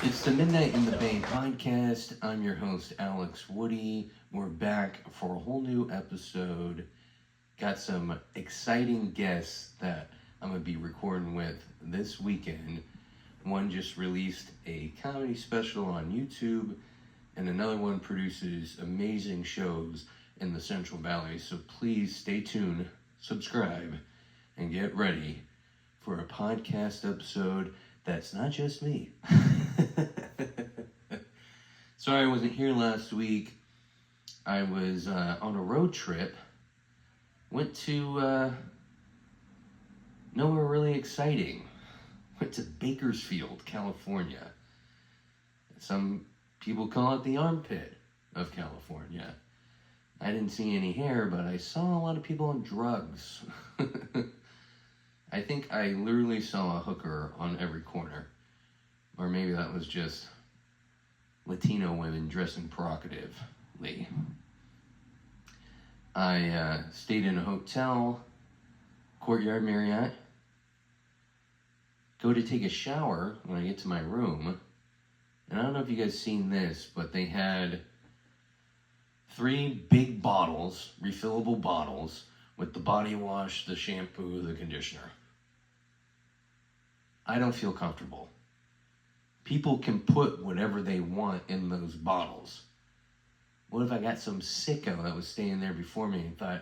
It's the Midnight in the Bay podcast. I'm your host, Alex Woody. We're back for a whole new episode. Got some exciting guests that I'm going to be recording with this weekend. One just released a comedy special on YouTube, and another one produces amazing shows in the Central Valley. So please stay tuned, subscribe, and get ready for a podcast episode that's not just me. Sorry I wasn't here last week. I was on a road trip. Went to nowhere really exciting. Went to Bakersfield, California. Some people call it the armpit of California. I didn't see any hair, but I saw a lot of people on drugs. I think I literally saw a hooker on every corner. Or maybe that was just Latino women dressing provocatively. I stayed in a hotel, Courtyard Marriott. Go to take a shower when I get to my room. And I don't know if you guys seen this, but they had 3 big bottles, refillable bottles, with the body wash, the shampoo, the conditioner. I don't feel comfortable. People can put whatever they want in those bottles. What if I got some sicko that was staying there before me and thought,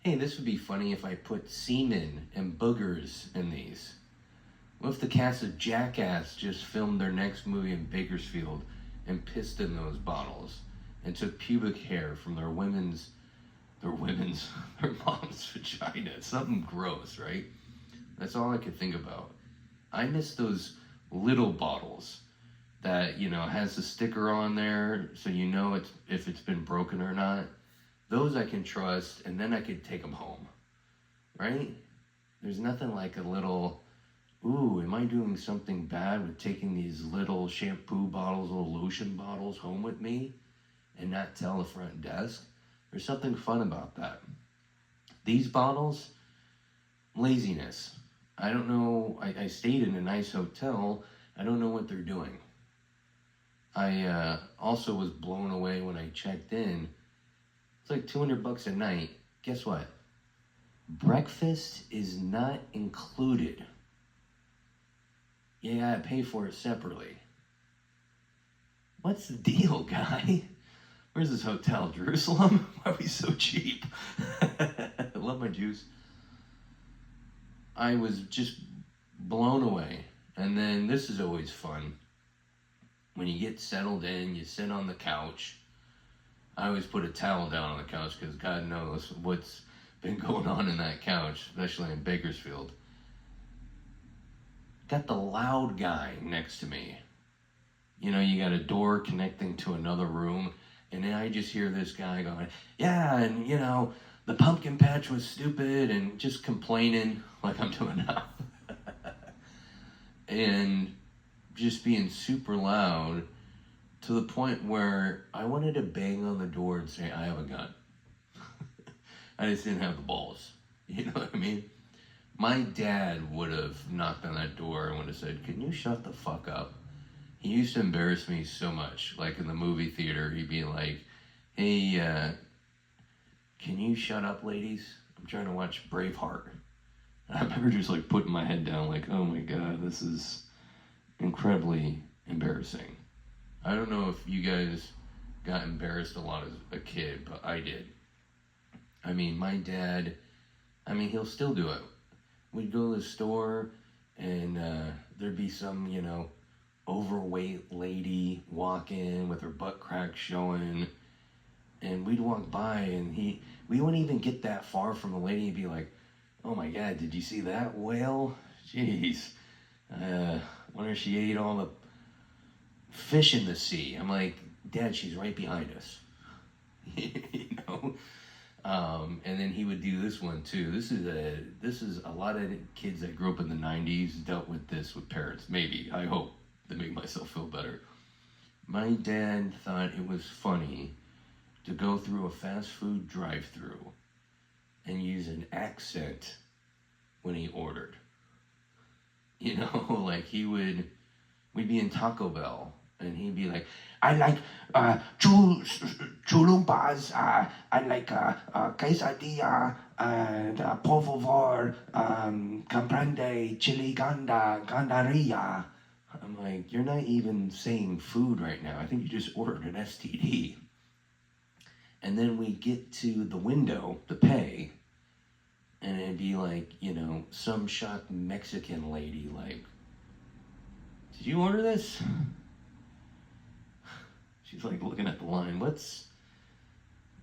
hey, this would be funny if I put semen and boogers in these? What if the cast of Jackass just filmed their next movie in Bakersfield and pissed in those bottles and took pubic hair from their mom's vagina? It's something gross, right? That's all I could think about. I miss those little bottles that, has a sticker on there so you know if it's been broken or not. Those I can trust, and then I could take them home, right? There's nothing like a little, ooh, am I doing something bad with taking these little shampoo bottles, little lotion bottles home with me and not tell the front desk? There's something fun about that. These bottles, laziness. I don't know, I stayed in a nice hotel. I don't know what they're doing. I also was blown away when I checked in. It's like $200 a night. Guess what? Breakfast is not included. You gotta pay for it separately. What's the deal, guy? Where's this hotel? Jerusalem? Why are we so cheap? I love my juice. I was just blown away. And then this is always fun. When you get settled in, you sit on the couch. I always put a towel down on the couch because God knows what's been going on in that couch, especially in Bakersfield. Got the loud guy next to me. You got a door connecting to another room, and then I just hear this guy going, yeah, and the pumpkin patch was stupid, and just complaining like I'm doing now. And just being super loud to the point where I wanted to bang on the door and say, I have a gun. I just didn't have the balls. You know what I mean? My dad would have knocked on that door and would have said, can you shut the fuck up? He used to embarrass me so much. Like in the movie theater, he'd be like, hey, can you shut up, ladies? I'm trying to watch Braveheart. I remember just like putting my head down like, oh my God, this is incredibly embarrassing. I don't know if you guys got embarrassed a lot as a kid, but I did. I mean, my dad, he'll still do it. We'd go to the store and there'd be some, overweight lady walk in with her butt crack showing, and we'd walk by and we wouldn't even get that far from the lady. He'd be like, oh my God, did you see that whale? Jeez. Wonder if she ate all the fish in the sea. I'm like, Dad, she's right behind us. And then he would do this one too. This is a lot of kids that grew up in the 90s dealt with this with parents. Maybe, I hope, to make myself feel better. My dad thought it was funny to go through a fast food drive-thru and use an accent when he ordered. Like he would we'd be in Taco Bell, and he'd be like, I like chulupas. I like quesadilla and por favor, comprende chili gandaria. I'm like, you're not even saying food right now. I think you just ordered an STD. And then we get to the window to pay, and it'd be like, some shocked Mexican lady, like, did you order this? She's like looking at the line,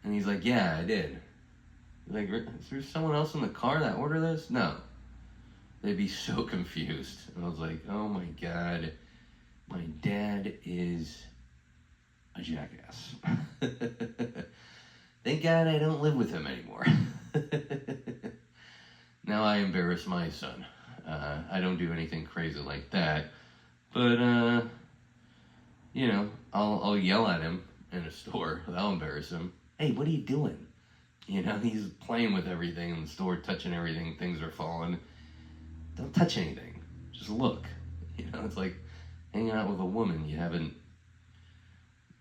and he's like, yeah, I did. Like, is there someone else in the car that ordered this? No. They'd be so confused. And I was like, oh my God, my dad is a jackass. Thank God I don't live with him anymore. Now I embarrass my son. I don't do anything crazy like that. But, I'll yell at him in a store. That'll embarrass him. Hey, what are you doing? He's playing with everything in the store, touching everything. Things are falling. Don't touch anything. Just look. It's like hanging out with a woman you haven't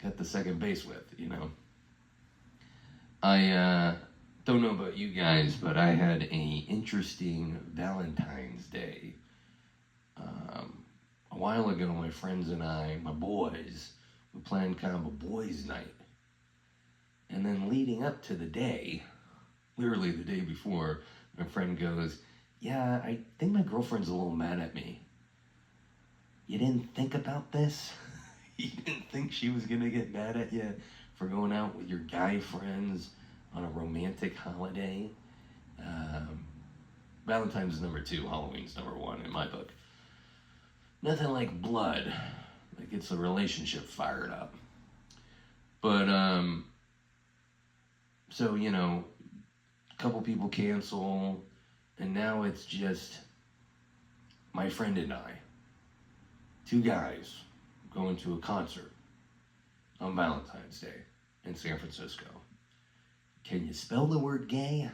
got the second base with, I don't know about you guys, but I had a interesting Valentine's Day. A while ago, my friends and I, my boys, we planned kind of a boys' night. And then leading up to the day, literally the day before, my friend goes, yeah, I think my girlfriend's a little mad at me. You didn't think about this? You didn't think she was going to get mad at you for going out with your guy friends on a romantic holiday? Valentine's is number 2, Halloween's number 1 in my book. Nothing like blood that gets the relationship fired up. But, so, a couple people cancel, and now it's just my friend and I, 2 guys, going to a concert on Valentine's Day in San Francisco. Can you spell the word gay?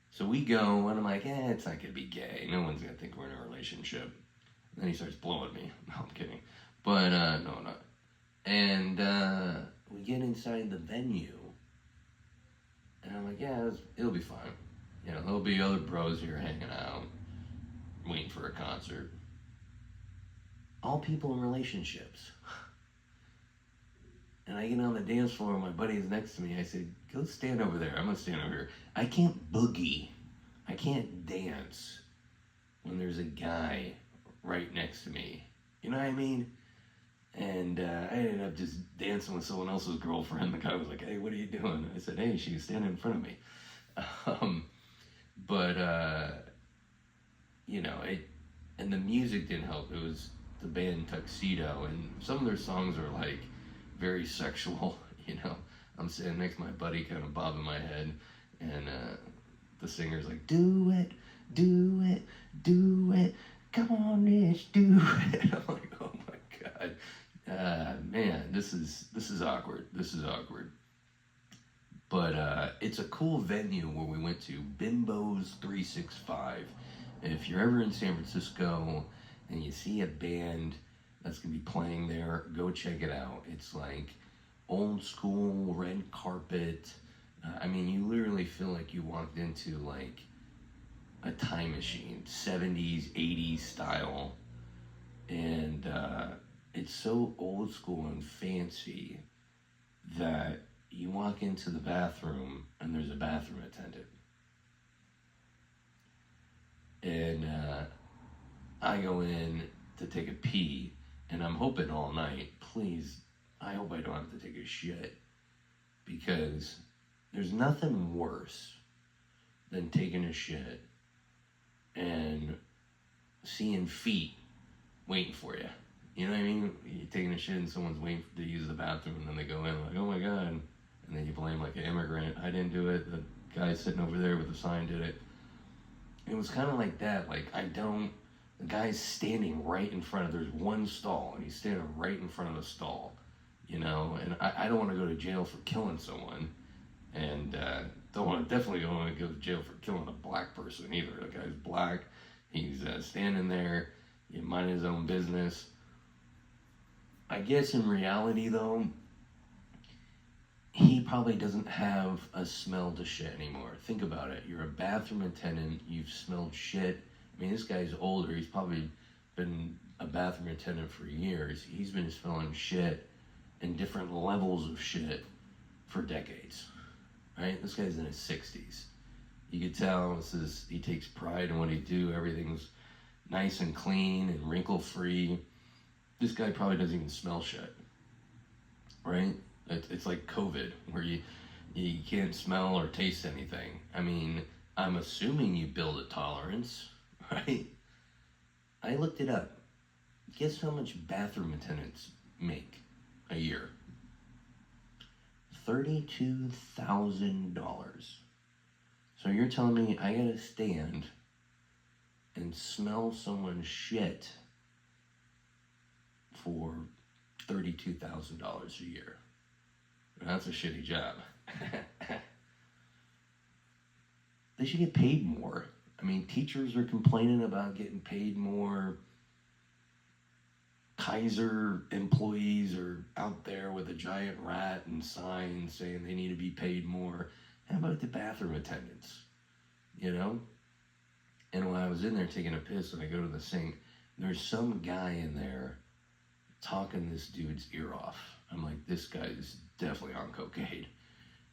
So we go, and I'm like, it's not going to be gay. No one's going to think we're in a relationship. And then he starts blowing me. No, I'm kidding. But, no, not. And we get inside the venue, and I'm like, yeah, it'll be fine. There'll be other bros here hanging out, waiting for a concert. All people in relationships. And I get on the dance floor, and my buddy's next to me. I said, go stand over there. I'm going to stand over here. I can't boogie. I can't dance when there's a guy right next to me. You know what I mean? And I ended up just dancing with someone else's girlfriend. The guy was like, hey, what are you doing? I said, hey, she was standing in front of me. And the music didn't help. It was the band Tuxedo, and some of their songs are like very sexual, I'm sitting next to my buddy kind of bobbing my head, and the singer's like, do it, do it, do it, come on, let's do it. I'm like, oh my God, man, this is awkward. This is awkward. But it's a cool venue where we went to, Bimbo's 365. And if you're ever in San Francisco and you see a band that's going to be playing there, go check it out. It's like old school, red carpet. You literally feel like you walked into like a time machine, 70s, 80s style. And it's so old school and fancy that you walk into the bathroom and there's a bathroom attendant. And I go in to take a pee, and I'm hoping all night, please, I hope I don't have to take a shit, because there's nothing worse than taking a shit and seeing feet waiting for you. You know what I mean? You're taking a shit and someone's waiting to use the bathroom, and then they go in like, oh my God. And then you blame like an immigrant. I didn't do it. The guy sitting over there with the sign did it. It was kind of like that. Like, the guy's standing right in front of, there's one stall, and he's standing right in front of the stall, and I don't want to go to jail for killing someone, and definitely don't want to go to jail for killing a black person either. The guy's black, he's standing there, You mind his own business. I guess in reality, though, he probably doesn't have a smell to shit anymore. Think about it. You're a bathroom attendant. You've smelled shit. I mean, this guy's older. He's probably been a bathroom attendant for years. He's been smelling shit and different levels of shit for decades, right? This guy's in his 60s. You could tell he takes pride in what he do. Everything's nice and clean and wrinkle-free. This guy probably doesn't even smell shit, right? It's like COVID, where you can't smell or taste anything. I mean, I'm assuming you build a tolerance, right? I looked it up. Guess how much bathroom attendants make a year? $32,000. So you're telling me I gotta stand and smell someone's shit for $32,000 a year? That's a shitty job. They should get paid more. I mean, teachers are complaining about getting paid more. Kaiser employees are out there with a giant rat and signs saying they need to be paid more. How about the bathroom attendants? You know? And when I was in there taking a piss and I go to the sink, there's some guy in there talking this dude's ear off. I'm like, this guy's definitely on cocaine.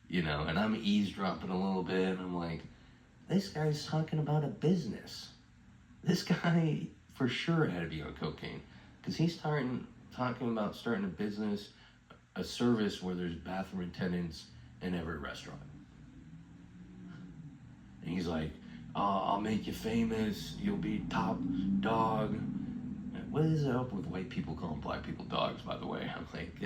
You know, and I'm eavesdropping a little bit, and I'm like, this guy's talking about a business. This guy for sure had to be on cocaine, because he's talking about starting a business, a service where there's bathroom attendants in every restaurant. And he's like, I'll make you famous, you'll be top dog. What is it up with white people calling black people dogs, by the way? I'm like,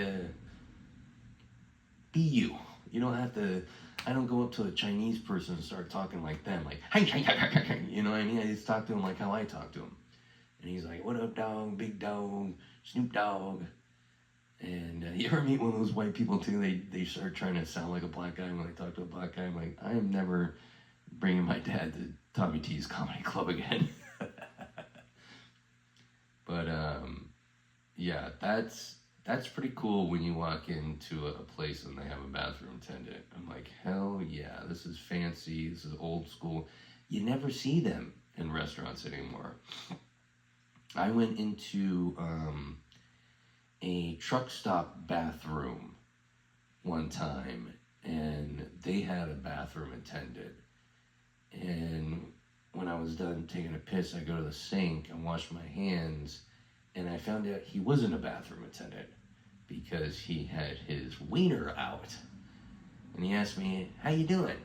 be you. You don't have to, I don't go up to a Chinese person and start talking like them, like, you know what I mean? I just talk to him like how I talk to him. And he's like, what up, dog, big dog, Snoop Dogg. And you ever meet one of those white people too? They start trying to sound like a black guy when they talk to a black guy. I'm like, I am never bringing my dad to Tommy T's Comedy Club again. But yeah, that's pretty cool when you walk into a place and they have a bathroom attendant. I'm like, hell yeah, this is fancy, this is old school. You never see them in restaurants anymore. I went into a truck stop bathroom one time, and they had a bathroom attendant. And when I was done taking a piss, I go to the sink and wash my hands, and I found out he wasn't a bathroom attendant because he had his wiener out. And he asked me, how you doing?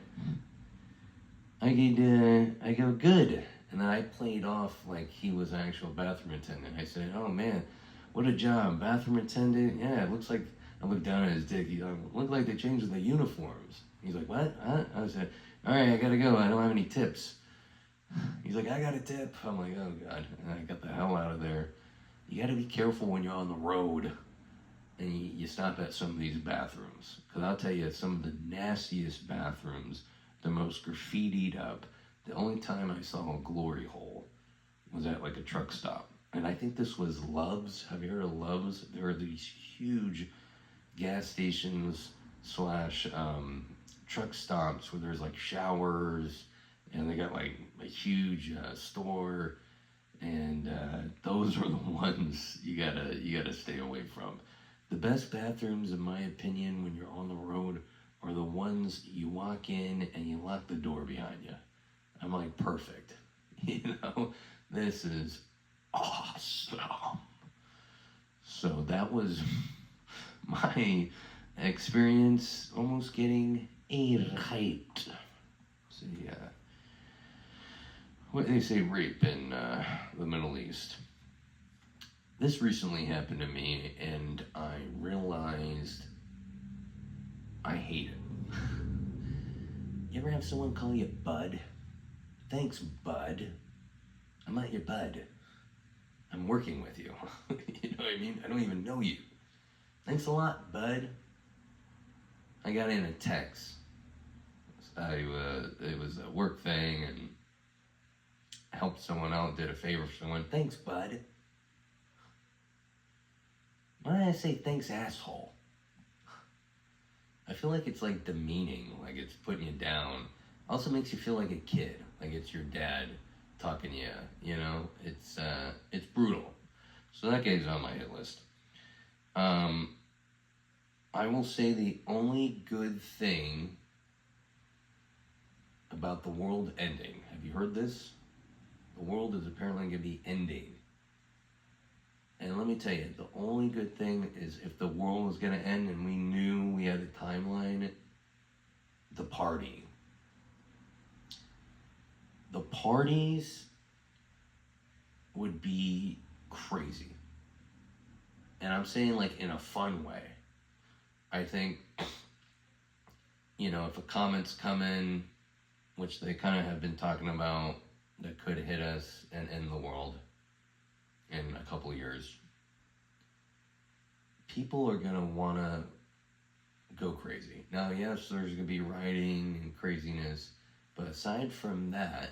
I go, good. And then I played off like he was an actual bathroom attendant. I said, oh man, what a job, bathroom attendant? Yeah, it looks like, I looked down at his dick, he looked like they changed the uniforms. He's like, what? Huh? I said, all right, I gotta go, I don't have any tips. He's like, I got a tip. I'm like, oh God. And I got the hell out of there. You gotta be careful when you're on the road and you stop at some of these bathrooms. Because I'll tell you, some of the nastiest bathrooms, the most graffitied up. The only time I saw a glory hole was at like a truck stop. And I think this was Love's. Have you heard of Love's? There are these huge gas stations / truck stops where there's like showers, and they got like a huge store, and those are the ones you gotta stay away from. The best bathrooms, in my opinion, when you're on the road, are the ones you walk in and you lock the door behind you. I'm like, perfect. You know, this is awesome. So that was my experience almost getting raped. So yeah. What they say rape in the Middle East. This recently happened to me, and I realized I hate it. You ever have someone call you bud? Thanks, bud. I'm not your bud. I'm working with you. You know what I mean? I don't even know you. Thanks a lot, bud. I got in a text. It was a work thing, and helped someone out, did a favor for someone. Thanks, bud. Why did I say thanks, asshole? I feel like it's like demeaning, like it's putting you down. Also makes you feel like a kid, like it's your dad talking to you. You know, it's brutal. So that guy's on my hit list. I will say the only good thing about the world ending. Have you heard this? The world is apparently going to be ending. And let me tell you, the only good thing is if the world was going to end and we knew we had a timeline, the party. The parties would be crazy. And I'm saying like in a fun way. I think, you know, if a comet's coming, which they kind of have been talking about, that could hit us and end the world in a couple of years, people are going to want to go crazy. Now, yes, there's going to be rioting and craziness, but aside from that,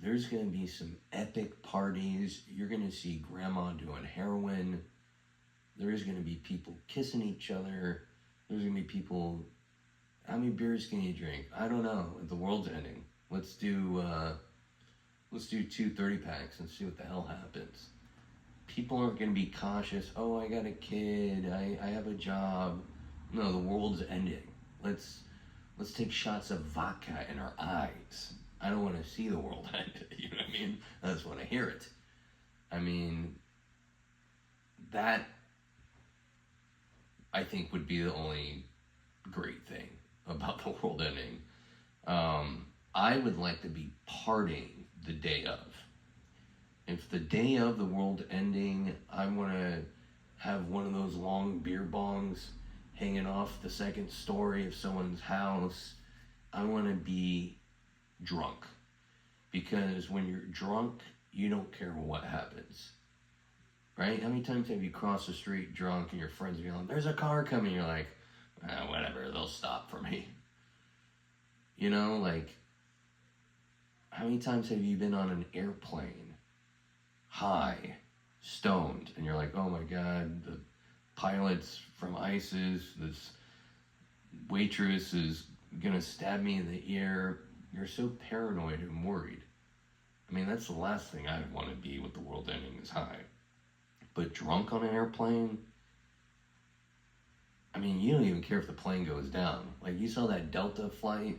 there's going to be some epic parties. You're going to see grandma doing heroin. There's going to be people kissing each other. There's going to be people... How many beers can you drink? I don't know. The world's ending. Let's do 2 30-packs and see what the hell happens. People aren't going to be cautious. Oh, I got a kid. I have a job. No, the world's ending. Let's take shots of vodka in our eyes. I don't want to see the world end. You know what I mean? I just want to hear it. I mean, that I think would be the only great thing about the world ending. I would like to be partying the day of. If the day of the world ending, I want to have one of those long beer bongs hanging off the second story of someone's house. I want to be drunk. Because when you're drunk, you don't care what happens. Right? How many times have you crossed the street drunk and your friends are yelling, there's a car coming? You're like, whatever, they'll stop for me. You know, like, how many times have you been on an airplane, high, stoned, and you're like, oh my God, the pilot's from ISIS, this waitress is gonna stab me in the ear. You're so paranoid and worried. I mean, that's the last thing I'd want to be with the world ending is high. But drunk on an airplane, I mean, you don't even care if the plane goes down. Like, you saw that Delta flight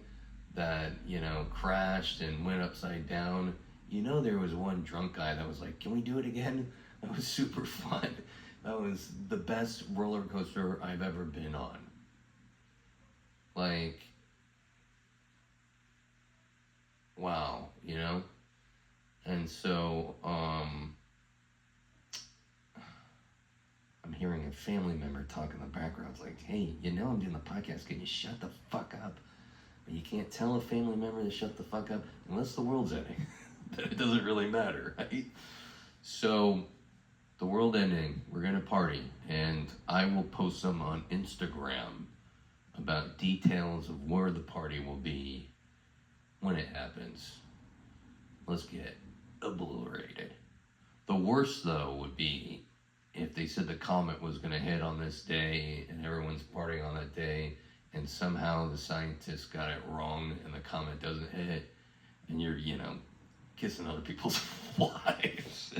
that, you know, crashed and went upside down. You know, there was one drunk guy that was like, can we do it again? That was super fun. That was the best roller coaster I've ever been on. Like, wow, you know? And so, I'm hearing a family member talk in the background. It's like, hey, you know I'm doing the podcast. Can you shut the fuck up? But you can't tell a family member to shut the fuck up unless the world's ending. It doesn't really matter, right? So, the world ending, we're going to party. And I will post some on Instagram about details of where the party will be when it happens. Let's get obliterated. The worst, though, would be if they said the comet was going to hit on this day and everyone's partying on that day and somehow the scientists got it wrong and the comet doesn't hit and you're, you know, kissing other people's wives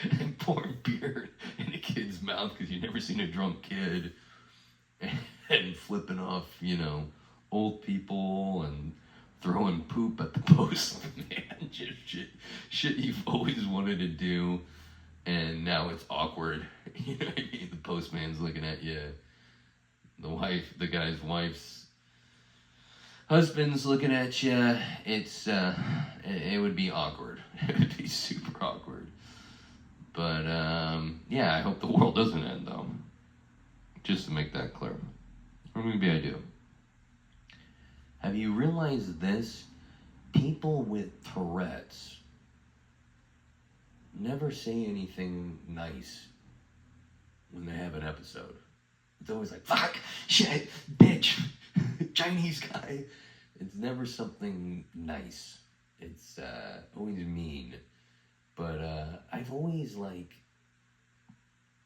and pouring beer in a kid's mouth because you've never seen a drunk kid and flipping off, you know, old people and throwing poop at the postman. Just shit you've always wanted to do. And now it's awkward. You know what I mean? The postman's looking at you. The guy's wife's husband's looking at you. It would be awkward. It would be super awkward. But, yeah, I hope the world doesn't end, though. Just to make that clear. Or maybe I do. Have you realized this? People with Tourette's never say anything nice when they have an episode. It's always like, fuck, shit, bitch, Chinese guy. It's never something nice. It's always mean. But I've always, like,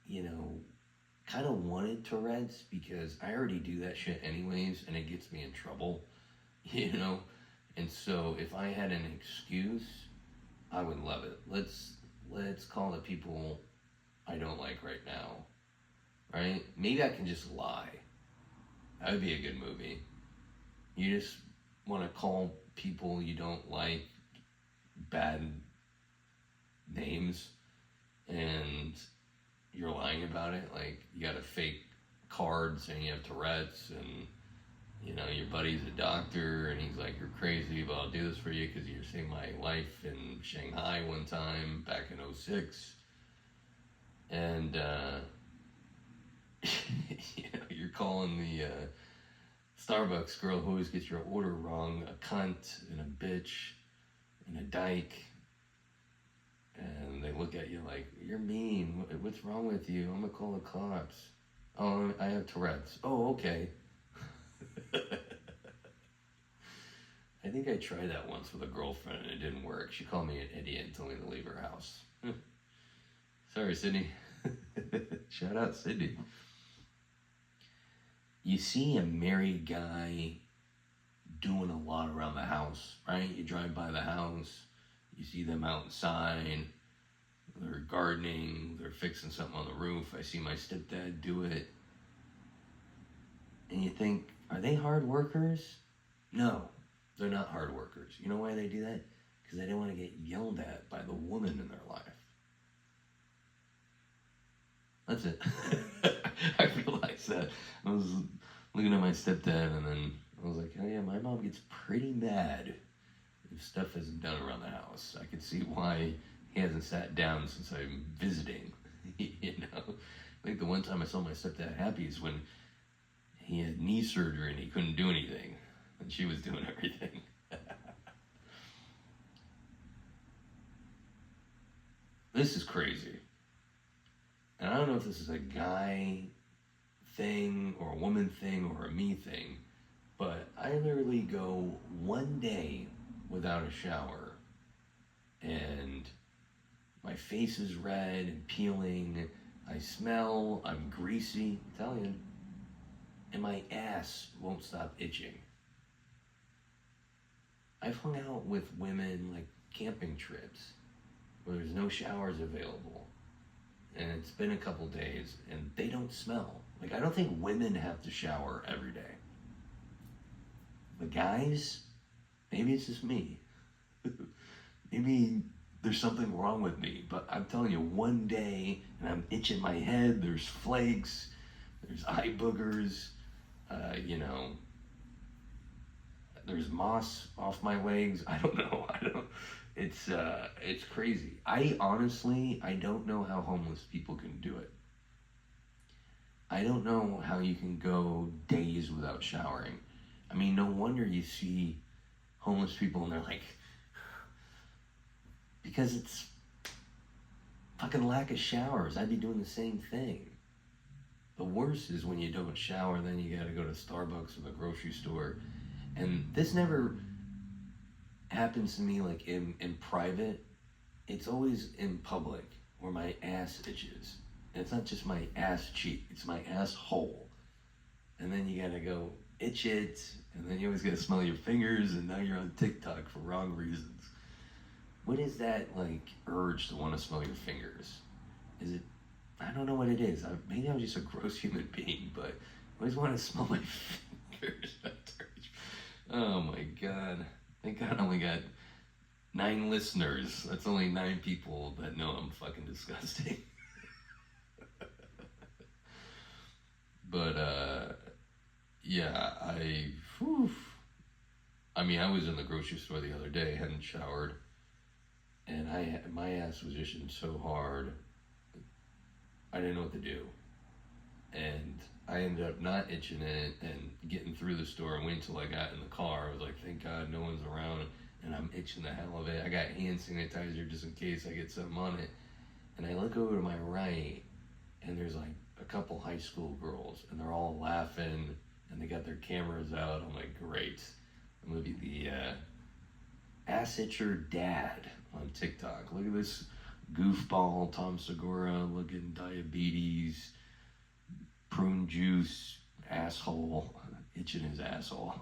you know, kind of wanted Tourette's because I already do that shit anyways, and it gets me in trouble, you know. And so if I had an excuse, I would love it. Let's call the people I don't like right now, right? Maybe I can just lie. That would be a good movie. You just want to call people you don't like bad names, and you're lying about it. Like, you got a fake card saying you have Tourette's, and you know your buddy's a doctor, and he's like, "You're crazy, but I'll do this for you because you saved my life in Shanghai one time back in '06." And you know, you're calling the Starbucks girl who always gets your order wrong a cunt and a bitch and a dyke. And they look at you like, "You're mean. What's wrong with you? I'm gonna call the cops." "Oh, I have Tourette's." "Oh, okay." I think I tried that once with a girlfriend and it didn't work. She called me an idiot and told me to leave her house. Sorry, Sydney. Shout out, Sydney. You see a married guy doing a lot around the house, right? You drive by the house, you see them outside, they're gardening, they're fixing something on the roof. I see my stepdad do it. And you think, are they hard workers? No, they're not hard workers. You know why they do that? Because they don't want to get yelled at by the woman in their life. That's it. I realized that. I was looking at my stepdad, and then I was like, oh yeah, my mom gets pretty mad if stuff isn't done around the house. I could see why he hasn't sat down since I'm visiting. You know, I think the one time I saw my stepdad happy is when he had knee surgery and he couldn't do anything, and she was doing everything. This is crazy. And I don't know if this is a guy thing or a woman thing or a me thing, but I literally go one day without a shower and my face is red and peeling, I smell, I'm greasy, Italian, and my ass won't stop itching. I've hung out with women like camping trips where there's no showers available, and it's been a couple days and they don't smell. Like, I don't think women have to shower every day. The guys, maybe it's just me. Maybe there's something wrong with me, but I'm telling you, one day and I'm itching my head, there's flakes, there's eye boogers, you know, there's moss off my legs. I don't know. It's crazy. I don't know how homeless people can do it. I don't know how you can go days without showering. I mean, no wonder you see homeless people and they're like, because it's fucking lack of showers. I'd be doing the same thing. The worst is when you don't shower, then you gotta go to Starbucks or the grocery store. And this never happens to me like in private. It's always in public where my ass itches. And it's not just my ass cheek, it's my asshole. And then you gotta go itch it, and then you always gotta smell your fingers, and now you're on TikTok for wrong reasons. What is that like urge to want to smell your fingers? Is it, I don't know what it is. Maybe I'm just a gross human being, but I always want to smell my fingers. Oh my god. Thank God I only got 9 listeners. That's only 9 people that know I'm fucking disgusting. But yeah, I mean, I was in the grocery store the other day, hadn't showered, and my ass was itching so hard, I didn't know what to do. And I ended up not itching it and getting through the store and waiting until I got in the car. I was like, thank God no one's around, and I'm itching the hell of it. I got hand sanitizer just in case I get something on it. And I look over to my right, and there's like a couple high school girls, and they're all laughing, and they got their cameras out. I'm like, great. I'm gonna be the ass itcher dad on TikTok. Look at this goofball Tom Segura looking diabetes, prune juice asshole itching his asshole.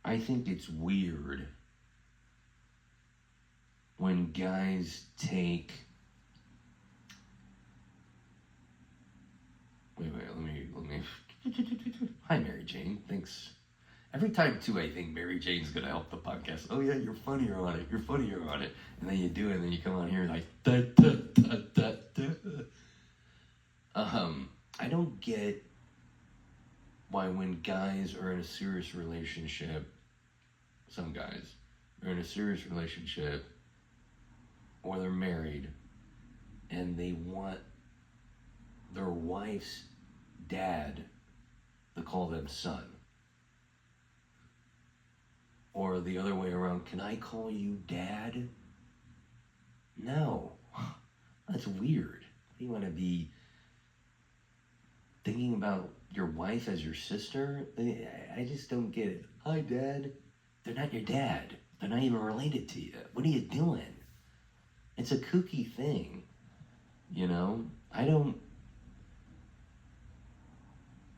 I think it's weird when guys take. Wait, let me. Hi, Mary Jane. Thanks. Every time, too, I think Mary Jane's going to help the podcast. Oh, yeah, you're funnier on it. You're funnier on it. And then you do it, and then you come on here like, da, da, da, da, da. I don't get why when guys are in a serious relationship, some guys are in a serious relationship, or they're married, and they want their wife's dad to call them son. Or the other way around, can I call you dad? No. That's weird. You want to be thinking about your wife as your sister? I just don't get it. Hi, Dad. They're not your dad. They're not even related to you. What are you doing? It's a kooky thing. You know? I don't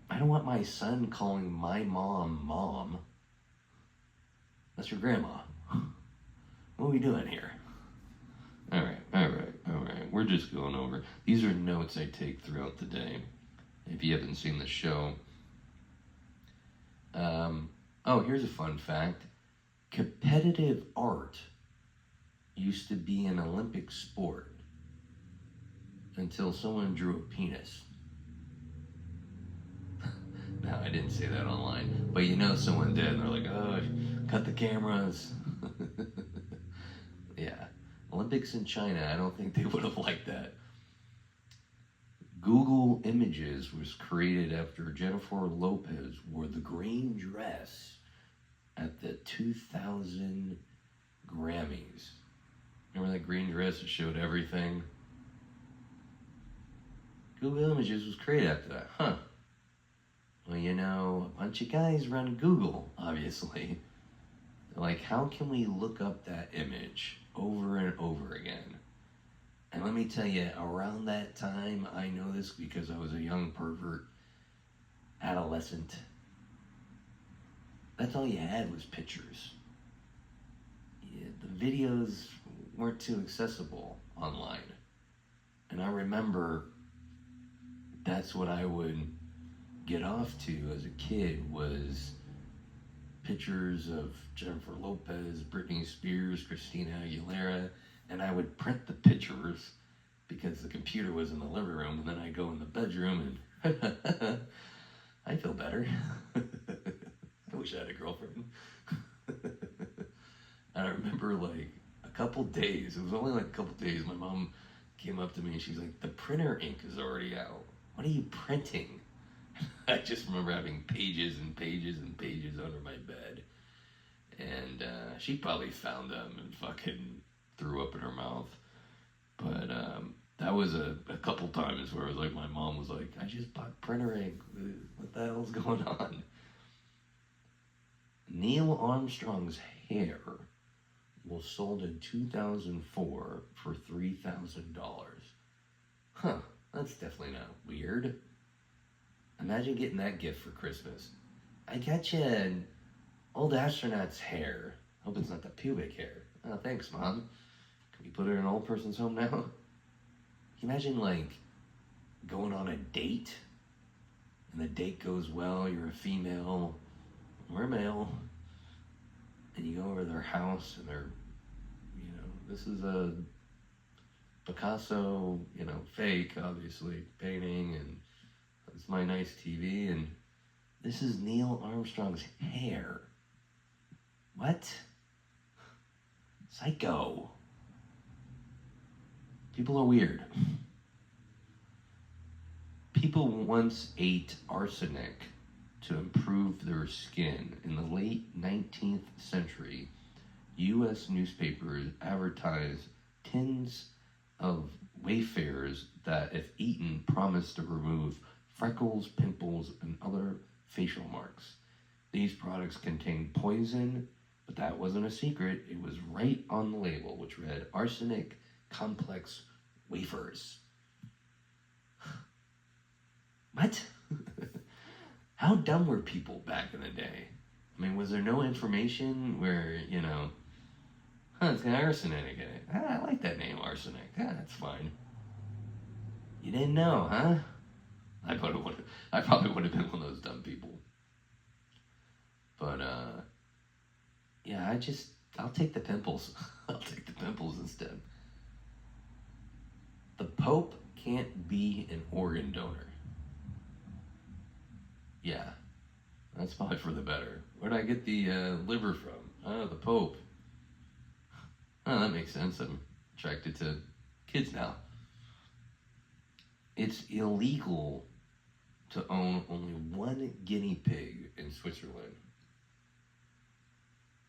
want my son calling my mom. That's your grandma. What are we doing here? All right. We're just going over. These are notes I take throughout the day. If you haven't seen the show. Here's a fun fact. Competitive art used to be an Olympic sport until someone drew a penis. No, I didn't say that online. But you know someone did, and they're like, oh, cut the cameras. Yeah. Olympics in China, I don't think they would have liked that. Google Images was created after Jennifer Lopez wore the green dress at the 2000 Grammys. Remember that green dress that showed everything? Google Images was created after that. Huh. Well, you know, a bunch of guys run Google, obviously. They're like, how can we look up that image over and over again? And let me tell you, around that time, I know this because I was a young pervert, adolescent. That's all you had was pictures. Yeah, the videos weren't too accessible online. And I remember that's what I would get off to as a kid was pictures of Jennifer Lopez, Britney Spears, Christina Aguilera, and I would print the pictures because the computer was in the living room, and then I'd go in the bedroom and I feel better. I wish I had a girlfriend. And I remember like a couple days, it was only like a couple days, my mom came up to me and she's like, the printer ink is already out. What are you printing? I just remember having pages and pages and pages under my bed. And she probably found them and fucking threw up in her mouth. But that was a couple times where it was like my mom was like, I just bought printer ink. What the hell's going on? Neil Armstrong's hair was sold in 2004 for $3,000. Huh, that's definitely not weird. Imagine getting that gift for Christmas. I got you an old astronaut's hair. Hope it's not the pubic hair. Oh, thanks, Mom. Can we put it in an old person's home now? Can you imagine, like, going on a date? And the date goes well, you're a female, we're male. And you go over to their house and they're, you know, this is a Picasso, you know, fake, obviously, painting, and it's my nice TV, and this is Neil Armstrong's hair. What? Psycho. People are weird. People once ate arsenic to improve their skin. In the late 19th century, U.S. newspapers advertised tins of wayfarers that, if eaten, promised to remove freckles, pimples, and other facial marks. These products contained poison, but that wasn't a secret. It was right on the label, which read, arsenic complex wafers. What? How dumb were people back in the day? I mean, was there no information where, it's got arsenic in it. I like that name, arsenic. That's fine. You didn't know, huh? I probably would have been one of those dumb people. But, yeah, I'll take the pimples. I'll take the pimples instead. The Pope can't be an organ donor. Yeah, that's probably for the better. Where'd I get the liver from? Oh, the Pope. Oh, that makes sense. I'm attracted to kids now. It's illegal to own only one guinea pig in Switzerland,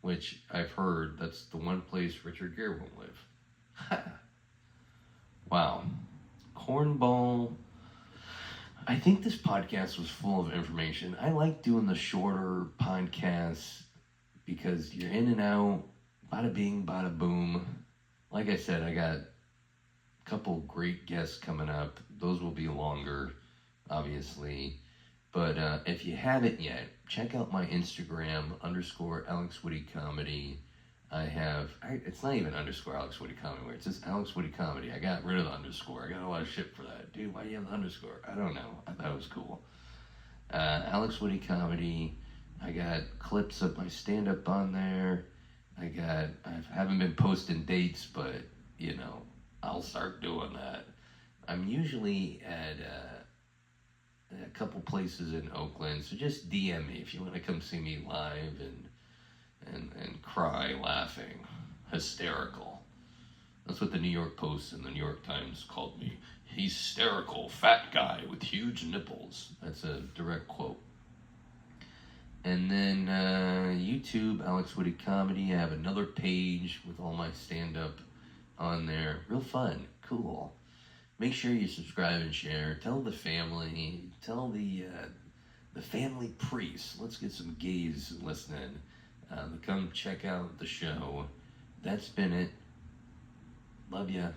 which I've heard that's the one place Richard Gere won't live. Wow. Cornball. I think this podcast was full of information. I like doing the shorter podcasts because you're in and out, bada bing, bada boom. Like I said, I got a couple great guests coming up. Those will be longer, obviously. But if you haven't yet, check out my Instagram, _AlexWoodyComedy. It's not even _AlexWoodyComedy, it's just Alex Woody Comedy. I got rid of the underscore. I got a lot of shit for that. Dude, why do you have the underscore? I don't know. I thought it was cool. Alex Woody Comedy. I got clips of my stand-up on there. I haven't been posting dates, but, I'll start doing that. I'm usually at a couple places in Oakland, so just DM me if you want to come see me live and cry laughing. Hysterical. That's what the New York Post and the New York Times called me. Hysterical fat guy with huge nipples. That's a direct quote. And then YouTube, Alex Woody Comedy. I have another page with all my stand-up on there. Real fun. Cool. Make sure you subscribe and share. Tell the family. Tell the family priest. Let's get some gays listening. Come check out the show. That's been it. Love ya.